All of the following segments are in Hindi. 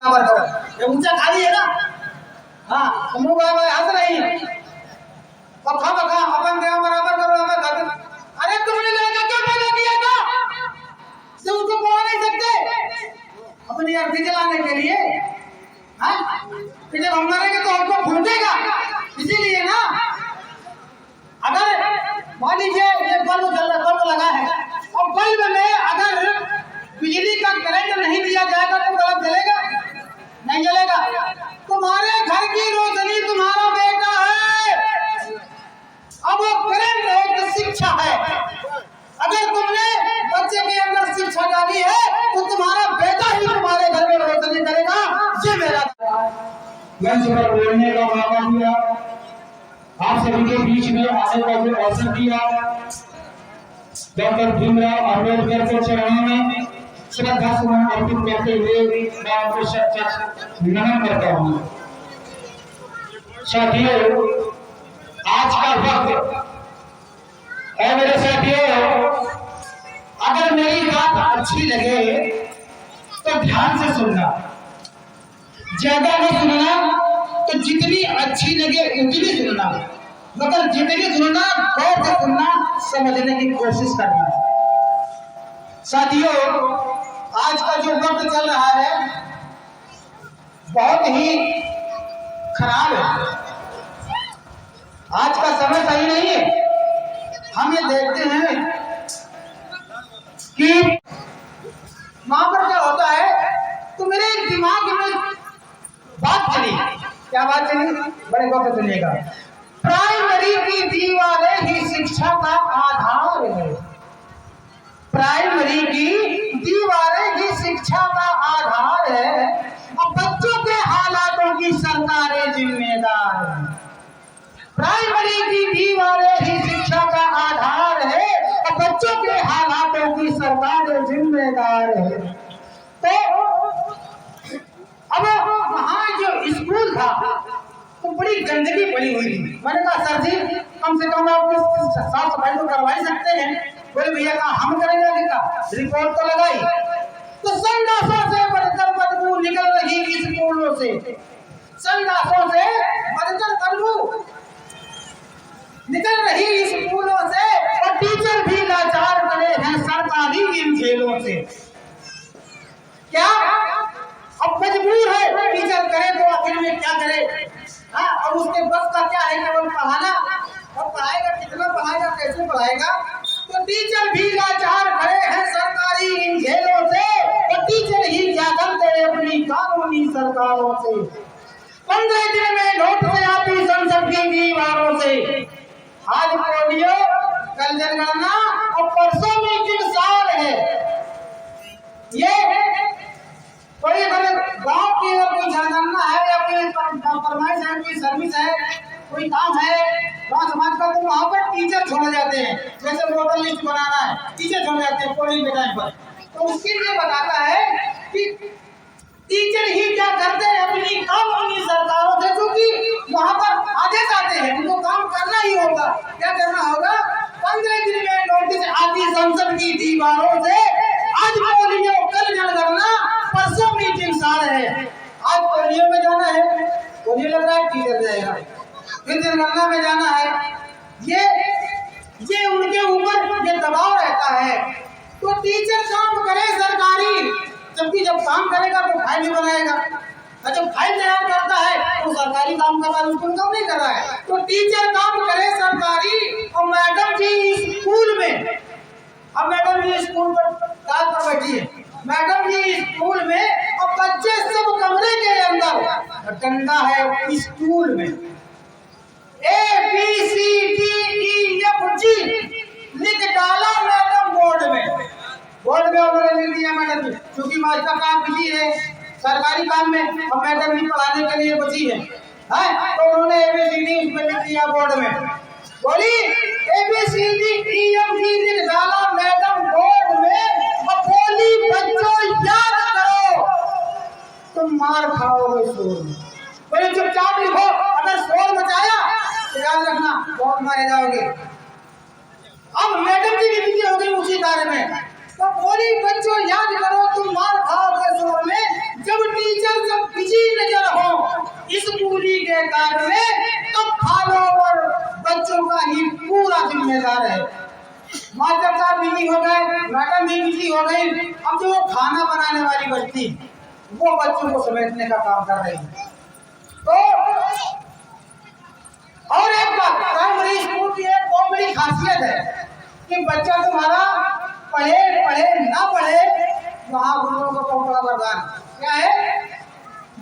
बराबर करो, ये ऊंचा खाली है ना। हाँ मुंह बाबा हंस रही है, पखा पखा अपन देवा बराबर करो हमें कर। अरे तुमने लड़का क्यों पैदा किया था, जब उसको पढ़ा नहीं सकते अपनी अर्थी चलाने के लिए। हाँ फिर जब हम मरेंगे तो हमको फूटेगा, इसीलिए ना। अगर मान लीजिए ये बल्ब लगा है और बल्ब में अगर बिजली का करंट नहीं दिया जाएगा तो बल्ब जलेगा नहीं जलेगा। तुम्हारे घर की रोशनी तुम्हारा बेटा है, अब वो करंट है तो शिक्षा है। अगर तुमने बच्चे के अंदर शिक्षा डाली है तो तुम्हारा बेटा ही तुम्हारे घर में रोशनी करेगा। ये मेरा मंच पर बोलने का मौका दिया, आप सभी के बीच में आने का जो अवसर दिया, डॉक्टर भीमराव अम्बेडकर के चरणों में श्रद्धा सुमन अर्पित करते हुए मैं उनको सच्चा नमन करता हूँ। साथियों, आज का वक्त है मेरे साथियों, अगर मेरी बात अच्छी लगे तो ध्यान से सुनना, ज्यादा न सुनना, तो जितनी अच्छी लगे उतनी सुनना, मतलब जितनी सुनना गौर से सुनना, समझने की कोशिश करना। साथियों, आज का जो वक्त चल रहा है बहुत ही खराब है, आज का समय सही नहीं है। हम ये देखते हैं कि वहां पर क्या होता है, तो मेरे दिमाग में बात चली, क्या बात चली, बड़े गौर से सुनिएगा। प्राइमरी की दीवारें ही शिक्षा का आधार है, प्राइमरी की दीवारें ही शिक्षा का आधार है, और बच्चों के हालातों की सरकारें जिम्मेदार है। प्राइमरी की दीवारें ही शिक्षा का आधार है और बच्चों के हालातों की सरकारें जिम्मेदार है। तो अब वहाँ जो स्कूल था तो बड़ी गंदगी पड़ी हुई थी। मैंने कहा सर जी कम से कम आप साफ सफाई तो करवा ही सकते हैं। बोले भैया कहा हम करेंगे, क्या रिपोर्ट तो लगाई, तो संडासों से बढ़कर बदबू निकल रही स्कूलों से, संडासों से बढ़कर बदबू निकल रही स्कूलों से, और टीचर भी लाचार पड़े हैं सरकारी इन झेलों से। क्या अब मजबूर है टीचर करे तो आखिर में क्या करे। हाँ, और उसके बस का क्या है, केवल पढ़ाना, और पढ़ाएगा कितना पढ़ाएगा, कैसे पढ़ाएगा। तो टीचर भी लाचार खड़े हैं सरकारी इन झेलों से, और टीचर ही क्या करते हैं अपनी कानूनी सरकारों से। 15 दिन में लौट से आती संसद की दीवारों से, आज पोलियो कल जनगणना और परसों मीटिंग साल है। ये कोई अगर गांव की अगर कोई जनगणना है या कोई फरमाइश है, कोई सर्विस है, कोई काम है गांव समाज का, तो वहाँ पर टीचर छोड़े जाते हैं। जैसे वोटर लिस्ट बनाना है, टीचर छोड़े जाते हैं पोलिंग के टाइम पर। तो उसके लिए बताता है कि टीचर ही क्या करते हैं अपनी कानूनी सरकारों से, क्योंकि वहाँ पर आदेश आते हैं, उनको काम करना ही होगा। क्या करना होगा, 15 दिन में नोटिस आती संसद की दीवारों से, आज पोलियो कल जनगणना परसों मीटिंग साल है। आज पोलियो में जाना है, पोलियो लग रहा है, टीचर जाएगा, फिर जनगणना में जाना है। ये उनके ऊपर ये दबाव रहता है। तो टीचर काम करे सरकारी, जबकि जब काम करेगा तो फाइल भी बनाएगा, और जब फाइल तैयार करता है तो सरकारी काम कर रहा है, उसको काम नहीं कर रहा है। तो टीचर काम करे सरकारी, और मैडम जी स्कूल में, अब मैडम जी स्कूल पर ताल पर बैठी है, मैडम जी स्कूल में, और बच्चे सब कमरे के अंदर, डंडा है स्कूल में, ABCDEFG लिख डाला मैडम बोर्ड में उन्होंने लिख दिया मैडम जी, क्योंकि मास्टर काम बिजी है सरकारी काम में, और मैडम भी पढ़ाने के लिए बची है, तो उन्होंने ABCD उसमें लिख दिया बोर्ड में। बोली ABCDEFG लिख डाला मैडम बोर्ड में, और बोली बच्चों याद करो तुम मार खाओगे शोर में। बोले चुपचाप लिखो, अगर शोर मचाया तो याद रखना बहुत मारे जाओगे। अब मैडम जी भी बिजी हो गई उसी कार्य में, तो बोली बच्चों याद करो तुम मार खाओगे शोर में। जब टीचर जब के कार्य में तो फॉलोवर बच्चों का ही पूरा जिम्मेदार है। मास्टर साहब बिजी हो गए, मैडम भी बिजी हो गई, अब जो खाना बनाने वाली बच्ची वो बच्चों को समेटने का काम कर रही है। तो और एक बात, प्राइमरी स्कूल की एक बहुत बड़ी खासियत है कि बच्चा तुम्हारा पढ़े पढ़े ना पढ़े, वहां गुरुओं का बहुत बड़ा वरदान क्या है,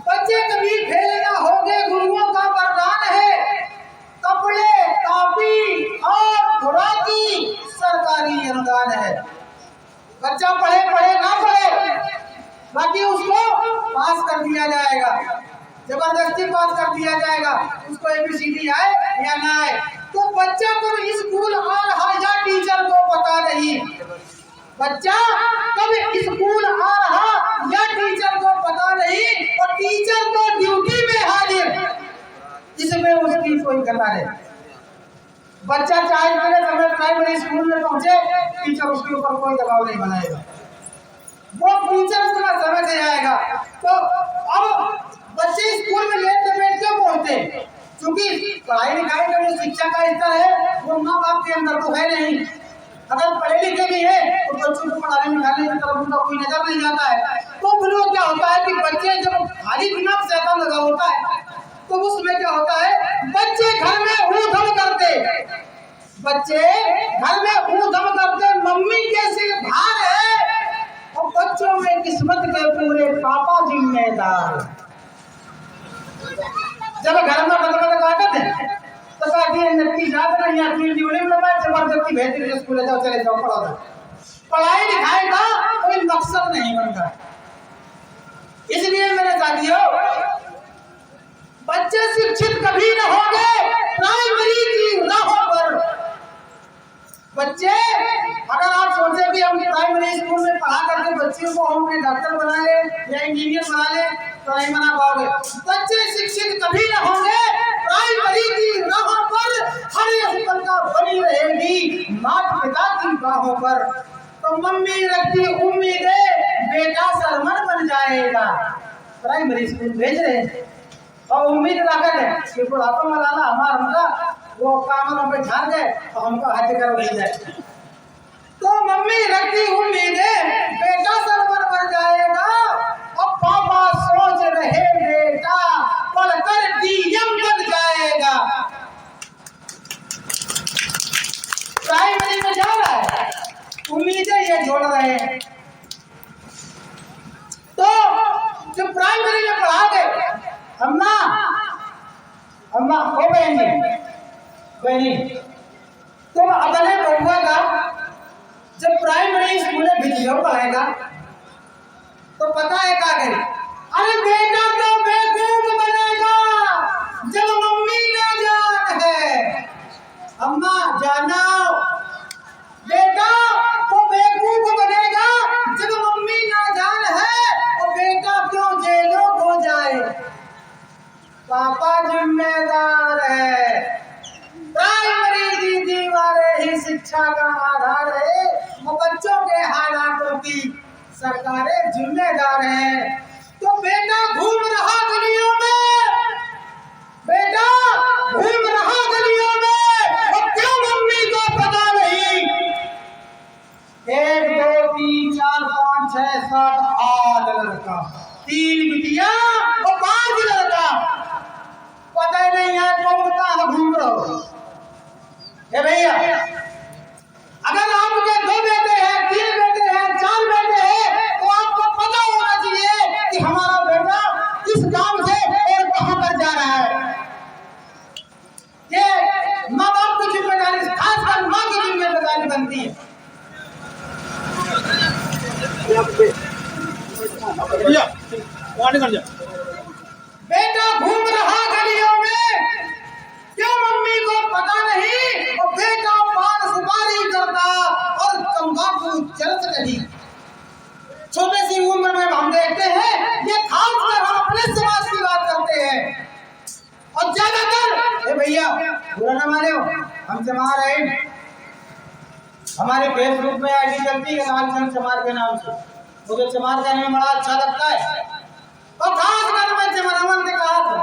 बच्चे कभी फेल ना होंगे, गुरुओं का वरदान है। कपड़े, कॉपी और खुराकी सरकारी अनुदान है। बच्चा पढ़े पढ़े ना पढ़े, बाकी उसको पास कर दिया जाएगा, जबरदस्ती पास कर दिया जाएगा, उसको ABCD आए या ना आए। तो बच्चा कब स्कूल आ रहा या टीचर को पता नहीं, बच्चा कब स्कूल आ रहा या टीचर को पता नहीं, और टीचर तो ड्यूटी में हाजिर, इसमें उसकी कोई कला नहीं। बच्चा चाहे पहले समय प्राइमरी स्कूल में पहुंचे, टीचर उसके ऊपर कोई दबाव नहीं बनाएगा, वो टीचर उसका समझ नहीं आएगा। तो अब बच्चे स्कूल में लेट समेट क्यों पहुंचते, क्योंकि पढ़ाई लिखाई का जो शिक्षा का स्तर है वो माँ बाप के अंदर तो है नहीं। अगर पढ़े लिखे भी है तो बच्चों को पढ़ाने लिखाने की तरफ उनका कोई नजर नहीं जाता है। तो फिर वो क्या होता है कि बच्चे जब खाली दिमाग शैतान लगा होता है तो उसमें क्या होता है, बच्चे घर में ऊधम करते, बच्चे घर में ऊधम करते, मम्मी के सिर भार है और बच्चों में किस्मत के पूरे पापा जिम्मेदार। जब घर में बदबद काटते थे तो कहती है नक्की जात नहीं आती, जीवनी में मैं जबरदस्ती भेज दी स्कूल जाओ, चले जाओ, पढ़ो जाओ। पढ़ाई लिखाई का कोई मकसद नहीं बनता। इसलिए मेरे साथियों, बच्चे शिक्षित कभी न होंगे प्राइमरी की राहों पर। बच्चे अगर आप सोचे कि हम प्राइमरी स्कूल में पढ़ा करके बच्चियों को हम डॉक्टर बना ले या इंजीनियर बना ले तो नहीं बना पाओगे। बच्चे शिक्षित कभी न होंगे प्राइमरी की राहों पर, हर स्कूल का बनी रहेगी माता पिता की बाहों पर। तो मम्मी रखती उम्मीदें, बेटा सरमन बन जाएगा, प्राइमरी स्कूल भेज रहे हैं और उम्मीद रखते हैं कि बुढ़ापा में लाना हमारा हमका वो काम पे झाड़ गए तो हमको हज कर ले जाए। तो मम्मी रखती उम्मीदें, बेटा सरवर बन जाएगा और पापा सोच रहे बेटा पढ़कर DM बन जाएगा। प्राइमरी में जा रहा है, उम्मीदें ये जोड़ रहे हैं। तो जो प्राइमरी में पढ़ा गए, अम्मा अम्मा ओ बहनी बहनी, तुम अपने बउआ का जब प्राइमरी स्कूल में भिजियो पढ़ेगा तो पता है क्या करें, अरे बेटा तो बेवकूफ बनेगा जब मम्मी ना जान है। अम्मा जाना, बेटा तो बेवकूफ बनेगा जब मम्मी ना जान है, और बेटा क्यों जेलों को जाए, पापा जिम्मेदार है। प्राइमरी की दीवारें ही शिक्षा का आधार है, वो बच्चों के हालातों की सरकारें जिम्मेदार हैं। तो बेटा घूम रहा गलियों में, बेटा घूम रहा गलियों में, और क्यों मम्मी को पता नहीं। 1 2 3 4 5 6 7 8 लड़का, 3 बिटिया और 5 लड़का, पता ही नहीं है तुम कहाँ घूम रहे हो। ए भैया, अगर आपके 2 बेटे हैं, 3 बेटे हैं, 4 बेटे हैं, तो आपको पता होना चाहिए कि हमारा बेटा इस काम से और कहां पर जा रहा है। ये माँ बाप की जिम्मेदारी, खासकर माँ की जिम्मेदारी बनती है। बेटा घूम रहा गलियों में, क्यों मम्मी को पता नहीं, और बेटा पान सुपारी करता और तंबाकू चलत रही। छोटे सी उम्र में हम देखते हैं, ये खासकर हम अपने समाज की बात करते हैं, और ज्यादातर भैया बुरा ना माने, हम चमार रहे, हमारे फेसबुक में आईडी चलती है लालचंद चमार के नाम से, मुझे चमार कहने में बड़ा अच्छा लगता है। और खासकर मैं चमारामन से कहा था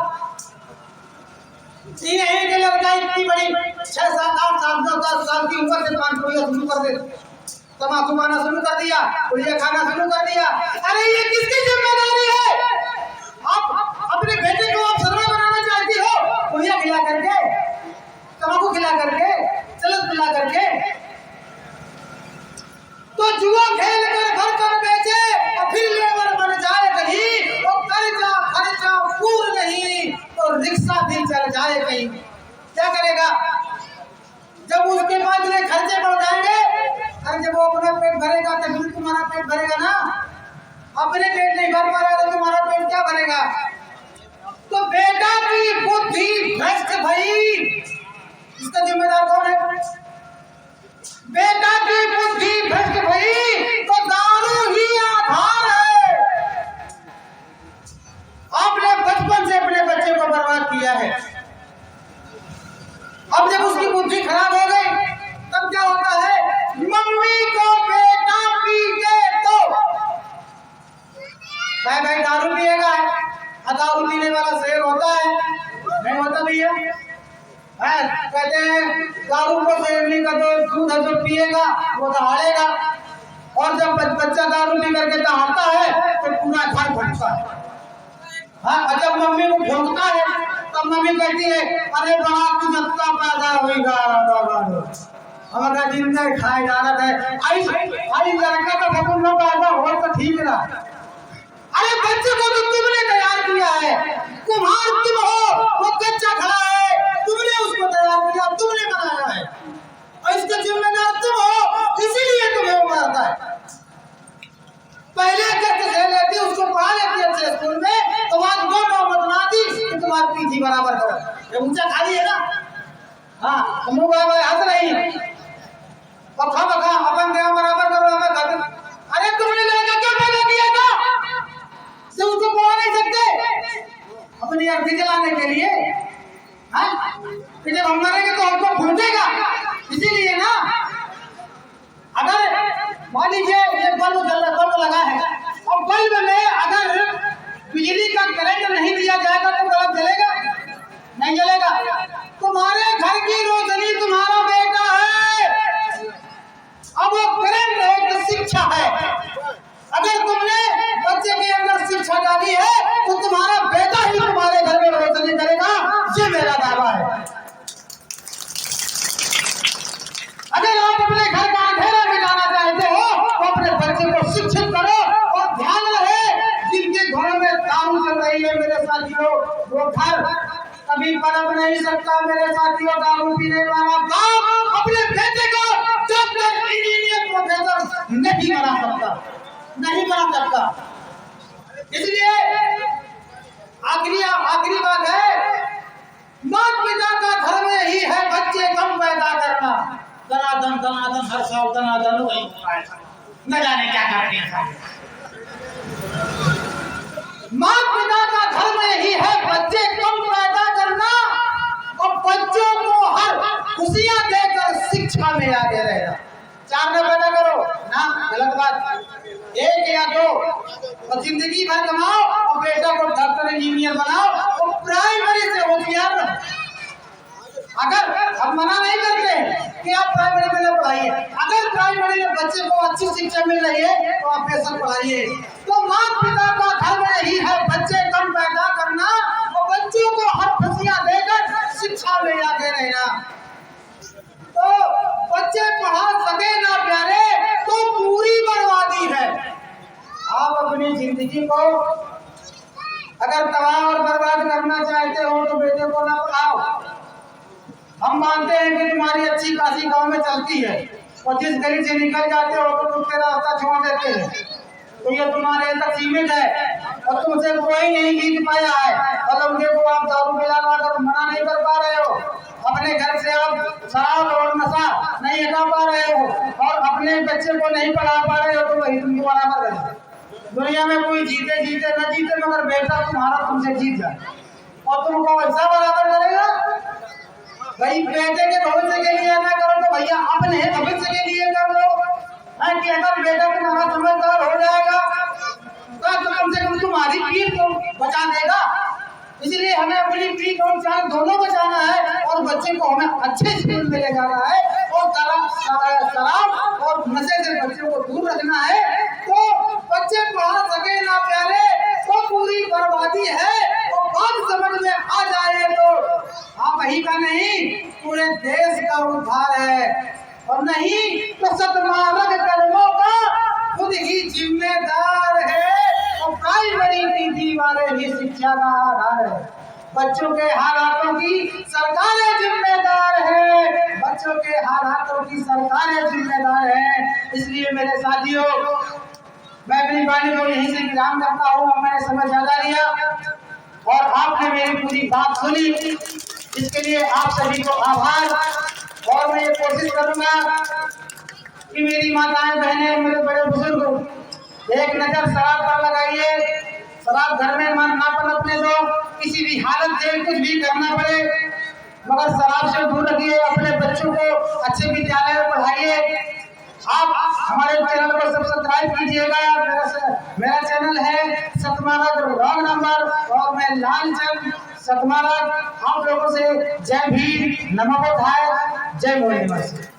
तीन ही के लड़का इतनी बड़ी 6 7 8 साल 10 साल की उम्र से पान पुड़िया शुरू कर दे, तम्बाकू खाना शुरू कर दिया, पुड़िया खाना शुरू कर दिया। अरे ये किसकी जिम्मेदारी है? आप अपने बेटे को आप सरवा बनाना चाहती हो, पुड़िया खिला करके, तम्बाकू खिला करके, चलत पिला करके, तो जुआ खेल कर घर कर बेचे और फिर लेबर बन जाए कहीं, वो कर्जा खर्चा पूर्ण नहीं तो रिक्शा भी चल जाए कहीं, क्या करेगा? जब उसके पास इतने खर्चे बढ़ जाएंगे, अरे जब वो अपना पेट भरेगा तभी तुम्हारा पेट भरेगा ना। अपने पेट नहीं भर पा रहा तो तुम्हारा पेट क्या भरेगा? तो बेटा की बुद्धि भ्रष्ट भई, इसका जिम्मेदार कौन है? बेटा की बुद्धि भ्रष्ट भई तो दारू ही आधार है। आपने बचपन से अपने बच्चे को बर्बाद किया है। अब जब उसकी बुद्धि खराब हो गई तब क्या होता है? मम्मी को बेटा पी के तो भाई दारू पिएगा, दारू पीने वाला शेर होता है, नहीं होता भैया? कहते हैं दारू को शेर नहीं कर दो, दूध है जो पिएगा वो दहाड़ेगा, और जब बच्चा दारू पी करके दहाड़ता है तो पूरा घर भटकता है। हाँ, जब मम्मी को भोंकता है तब मम्मी कहती है अरे बड़ा कुजत्ता पैदा होगा, हमारा जिंदा खाए जा रहा है, आई लड़का तो भगवान लोग पैदा हो तो ठीक रहा। अरे बच्चे को तो तुमने तैयार किया है, कुम्हार तुम हो, वो कच्चा खड़ा है, तुमने उसको तैयार किया, तुमने बनाया है, और इसका जिम्मेदार तुम हो, इसीलिए तुम्हें वो मारता है। पहले कष्ट से लेती, उसको पढ़ा लेती अच्छे स्कूल में, तो वहां दो नौबत ना दी कि तुम्हारी पीठी बराबर करो। ये ऊंचा खाली है ना? हाँ, मुंह बाबा हंस रही और खा बखा अपन देव बराबर करो, हमें कर। अरे तुमने लड़का क्यों पैदा किया था? से उसको पढ़ा नहीं सकते अपनी अर्थी चलाने के लिए? हाँ, कि जब हम मरेंगे तो हमको फूटेगा, इसीलिए ना। अगर मान लीजिए ये बल्ब लगा है और बल्ब में अगर बिजली का करंट नहीं दिया जाएगा तो बल्ब जलेगा? नहीं जलेगा। तुम्हारे घर की रोशनी तुम्हारा बेटा है, अब वो करंट है तो शिक्षा है। अगर तुमने बच्चे के अंदर शिक्षा डाली है तो तुम्हारा बेटा ही तुम्हारे घर में रोशनी करेगा, ये मेरा दावा है। अगर आप अपने घर का अंधेरा मिटाना चाहते हो तो अपने बच्चे को शिक्षित करो, और ध्यान रहे जिनके घरों में दारू चल रही है मेरे साथियों, वो घर कभी पनप नहीं सकता मेरे साथियों। दारू पीने वाला बाप अपने बेटे को जब तक इंजीनियर प्रोफेसर नहीं बना सकता, नहीं बना सकता। इसलिए आखिरी बात है, माता पिता का धर्म यही है बच्चे कम पैदा करना। दनादन हर साल दनादन वही न जाने क्या करते हैं। माता पिता का धर्म यही है बच्चे कम पैदा करना और बच्चों को हर खुशियां देकर शिक्षा में आगे रहना। 4 में पैदा करो ना, गलत बात। 1 या 2 और जिंदगी भर कमाओ और बेटा को डॉक्टर इंजीनियर बनाओ और प्राइमरी से होशियार रहो। अगर हम मना नहीं करते कि आप प्राइमरी में पढ़ाइए, अगर प्राइमरी में बच्चे को अच्छी शिक्षा मिल रही है तो आप बेशक पढ़ाइए। तो माता पिता का धर्म यही है बच्चे कम पैदा करना और बच्चों को हर खुशियां देकर शिक्षा में आगे रहना। तो बच्चे पढ़ा सके ना प्यारे तो पूरी बर्बादी है। आप अपनी जिंदगी को अगर तबाह और बर्बाद करना चाहते हो तो बेटे को ना पढ़ाओ। हम मानते हैं कि तुम्हारी अच्छी खासी गांव में चलती है और जिस गली से निकल जाते हो तो तुमसे रास्ता छोड़ देते हैं, तो ये तुम्हारे अंदर सीमित है और तुमसे कोई नहीं जीत पाया है। और उनके को आप दारू पिलाना अगर मना नहीं कर पा रहे हो, अपने घर से आप शराब और नशा नहीं हटा पा रहे हो और अपने बच्चे को नहीं पढ़ा पा रहे हो, तो वही तुमको बराबर करें। दुनिया में कोई जीते जीते न जीते मगर बेटा तुम्हारा तुमसे जीत जाए और तुमको ऐसा बराबर करेगा। भाई बेटे के भविष्य के लिए ना करो तो भैया अपने भविष्य के लिए कर लो। कि अगर बेटा तुम्हारा समझदार हो जाएगा तो कम से कम तुम्हारी पीठ को बचा देगा। इसलिए हमें अपनी पीठ और जान दोनों बचाना है और बच्चे को हमें अच्छे स्कूल में ले जाना है और शराब और नशे से बच्चों को दूर रखना है। तो बच्चे पढ़ा सके ना प्यारे तो पूरी बर्बादी है। और बात समझ में आ जाए तो आप वही का नहीं पूरे देश का उद्धार है, और नहीं तो सतमार्ग कर्मों का खुद ही जिम्मेदार है। और प्राइमरी की दीवारें ही शिक्षा का आधार है। बच्चों के हालातों की सरकारें जिम्मेदार है, बच्चों के हालातों की सरकारें जिम्मेदार है। इसलिए मेरे साथियों, मैं अपनी वाणी को यहीं से विराम करता हूँ। मैंने समय ज्यादा लिया और आपने मेरी पूरी बात सुनी, इसके लिए आप सभी को आभार। और मैं ये कोशिश करूंगा कि मेरी माताएं बहनें मेरे बड़े बुजुर्ग एक नजर शराब पर लगाइए। शराब घर में मन ना पनपने दो, किसी भी हालत में कुछ भी करना पड़े मगर शराब से दूर रखिए। अपने बच्चों को अच्छे विद्यालय में पढ़ाइए। आप हमारे चैनल को सब्सक्राइब कीजिएगा। मेरा चैनल है सतमार्ग रॉन्ग नंबर और मैं लालचंद सतमार्ग। आप लोगों से जय भीम, नमो बुद्धाय, जय भोलेनाथ।